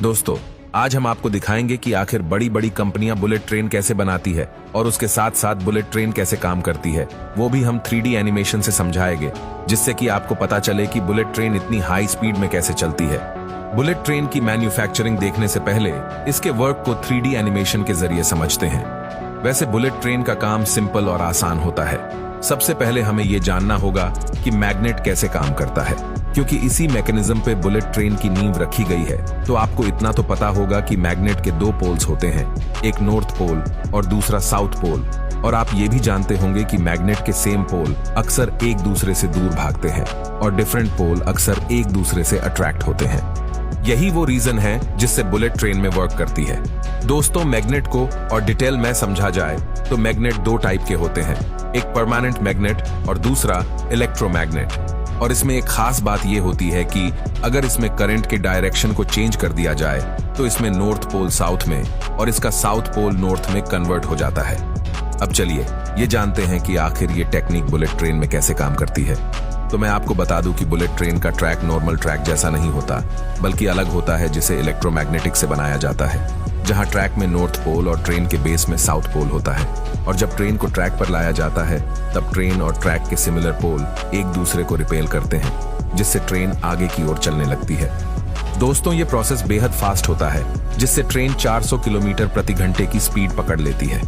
दोस्तों, आज हम आपको दिखाएंगे कि आखिर बड़ी बड़ी कंपनियां बुलेट ट्रेन कैसे बनाती है और उसके साथ साथ बुलेट ट्रेन कैसे काम करती है, वो भी हम 3D एनिमेशन से समझाएंगे, जिससे कि आपको पता चले कि बुलेट ट्रेन इतनी हाई स्पीड में कैसे चलती है। बुलेट ट्रेन की मैन्युफैक्चरिंग देखने से पहले इसके वर्क को 3D एनिमेशन के जरिए समझते हैं। वैसे बुलेट ट्रेन का काम सिंपल और आसान होता है। सबसे पहले हमें ये जानना होगा कि मैग्नेट कैसे काम करता है, क्योंकि इसी मैकेनिज्म पे बुलेट ट्रेन की नींव रखी गई है। तो आपको इतना तो पता होगा कि मैग्नेट के दो पोल्स होते हैं, एक नॉर्थ पोल और दूसरा साउथ पोल। और आप ये भी जानते होंगे कि मैग्नेट के सेम पोल अक्सर एक दूसरे से दूर भागते हैं और डिफरेंट पोल अक्सर एक दूसरे से अट्रैक्ट होते हैं। यही वो रीजन है जिससे बुलेट ट्रेन में वर्क करती है। दोस्तों, मैग्नेट को और डिटेल में समझा जाए तो मैग्नेट दो टाइप के होते हैं, एक परमानेंट मैग्नेट और दूसरा इलेक्ट्रोमैग्नेट। और इसमें एक खास बात यह होती है कि अगर इसमें करंट के डायरेक्शन को चेंज कर दिया जाए तो इसमें नॉर्थ पोल साउथ में और इसका साउथ पोल नॉर्थ में कन्वर्ट हो जाता है। अब चलिए ये जानते हैं कि आखिर ये टेक्निक बुलेट ट्रेन में कैसे काम करती है। तो मैं आपको बता दूं कि बुलेट ट्रेन का ट्रैक नॉर्मल ट्रैक जैसा नहीं होता, बल्कि अलग होता है, जिसे इलेक्ट्रोमैग्नेटिक से बनाया जाता है, जहां ट्रैक में नॉर्थ पोल और ट्रेन के बेस में साउथ पोल होता है। और जब ट्रेन को ट्रैक पर लाया जाता है तब ट्रेन और ट्रैक के सिमिलर पोल एक दूसरे को रिपेल करते हैं, जिससे ट्रेन आगे की ओर चलने लगती है। दोस्तों, ये प्रोसेस बेहद फास्ट होता है, जिससे ट्रेन 400 किलोमीटर प्रति घंटे की स्पीड पकड़ लेती है।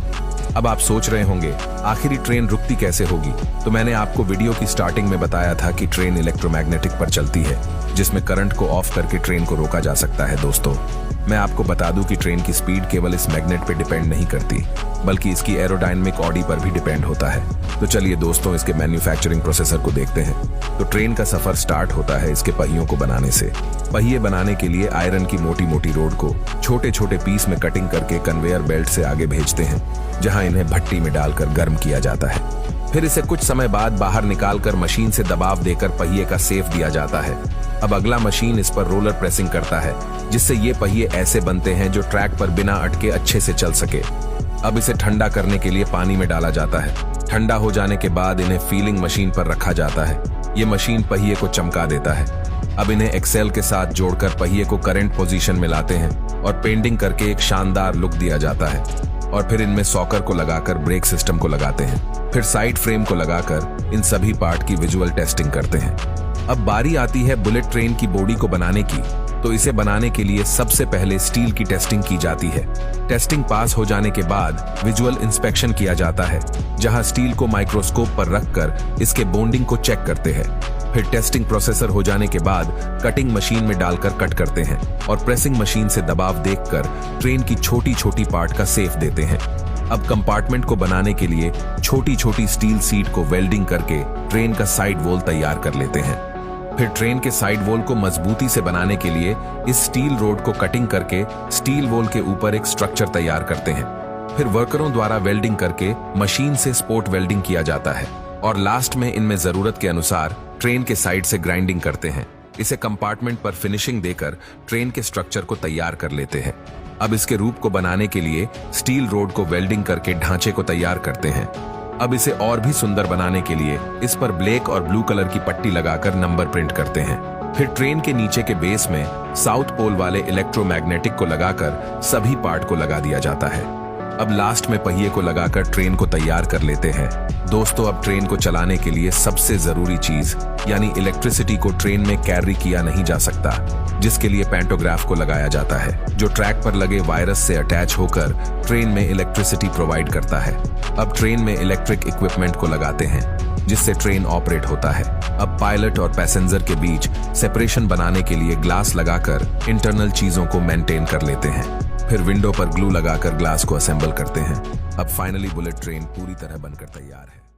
अब आप सोच रहे होंगे आखिर ट्रेन रुकती कैसे होगी। तो मैंने आपको वीडियो की स्टार्टिंग में बताया था कि ट्रेन इलेक्ट्रोमैग्नेटिक पर चलती है, जिसमें करंट को ऑफ करके ट्रेन को रोका जा सकता है। दोस्तों, मैं आपको बता दूं कि ट्रेन की स्पीड केवल इस मैग्नेट पे डिपेंड नहीं करती, बल्कि इसकी एरोडायनामिक ऑडी पर भी डिपेंड होता है। तो चलिए दोस्तों, इसके मैन्युफैक्चरिंग प्रोसेसर को देखते हैं। तो ट्रेन का सफर स्टार्ट होता है इसके पहियों को बनाने से। पहिए बनाने के लिए आयरन की मोटी मोटी रोड को छोटे छोटे पीस में कटिंग करके कन्वेयर बेल्ट से आगे भेजते हैं, जहां इन्हें भट्टी में डालकर गर्म किया जाता है। फिर इसे कुछ समय बाद बाहर निकालकर मशीन से दबाव देकर पहिए का शेप दिया जाता है। अब अगला मशीन इस पर रोलर प्रेसिंग करता है, जिससे ये पहिए ऐसे बनते हैं जो ट्रैक पर बिना अटके अच्छे से चल सके। अब इसे ठंडा करने के लिए पानी में डाला जाता है। ठंडा हो जाने के बाद इन्हें फीलिंग मशीन पर रखा जाता है। ये मशीन पहिए को चमका देता है। अब इन्हें एक्सेल के साथ जोड़कर पहिए को करंट पोजीशन में लाते हैं और पेंटिंग करके एक शानदार लुक दिया जाता है। और फिर इनमें सॉकर को लगाकर ब्रेक सिस्टम को लगाते हैं। फिर साइड फ्रेम को लगाकर इन सभी पार्ट की विजुअल टेस्टिंग करते हैं। अब बारी आती है बुलेट ट्रेन की बॉडी को बनाने की। तो इसे बनाने के लिए सबसे पहले स्टील की टेस्टिंग की जाती है। टेस्टिंग पास हो जाने के बाद विजुअल इंस्पेक्शन किया जाता है, जहां स्टील को माइक्रोस्कोप पर रखकर इसके बॉन्डिंग को चेक करते हैं। फिर टेस्टिंग प्रोसेसर हो जाने के बाद कटिंग मशीन में डालकर कट करते हैं और प्रेसिंग मशीन से दबाव देखकर ट्रेन की छोटी छोटी पार्ट का शेप देते हैं। अब कंपार्टमेंट को बनाने के लिए छोटी छोटी स्टील सीट को वेल्डिंग करके ट्रेन का साइड वॉल तैयार कर लेते हैं। फिर ट्रेन के साइड वॉल को मजबूती से बनाने के लिए इस स्टील रोड को कटिंग करके स्टील वॉल के ऊपर एक स्ट्रक्चर तैयार करते हैं। फिर वर्करों द्वारा वेल्डिंग करके मशीन से स्पॉट वेल्डिंग किया जाता है और लास्ट में इनमें जरूरत के अनुसार ट्रेन के साइड से ग्राइंडिंग करते हैं। इसे कंपार्टमेंट पर फिनिशिंग देकर ट्रेन के स्ट्रक्चर को तैयार कर लेते हैं। अब इसके रूप को बनाने के लिए स्टील रोड को वेल्डिंग करके ढांचे को तैयार करते हैं। अब इसे और भी सुंदर बनाने के लिए इस पर ब्लैक और ब्लू कलर की पट्टी लगाकर नंबर प्रिंट करते हैं। फिर ट्रेन के नीचे के बेस में साउथ पोल वाले इलेक्ट्रोमैग्नेटिक को लगाकर सभी पार्ट को लगा दिया जाता है। अब लास्ट में पहिए को लगाकर ट्रेन को तैयार कर लेते हैं। दोस्तों, अब ट्रेन को चलाने के लिए सबसे जरूरी चीज यानी इलेक्ट्रिसिटी को ट्रेन में कैरी किया नहीं जा सकता, जिसके लिए पैंटोग्राफ को लगाया जाता है, जो ट्रैक पर लगे वायरस से अटैच होकर ट्रेन में इलेक्ट्रिसिटी प्रोवाइड करता है। अब ट्रेन में इलेक्ट्रिक इक्विपमेंट को लगाते हैं, जिससे ट्रेन ऑपरेट होता है। अब पायलट और पैसेंजर के बीच सेपरेशन बनाने के लिए ग्लास लगाकर इंटरनल चीजों को मेंटेन कर लेते हैं। फिर विंडो पर ग्लू लगाकर ग्लास को असेंबल करते हैं। अब फाइनली बुलेट ट्रेन पूरी तरह बनकर तैयार है।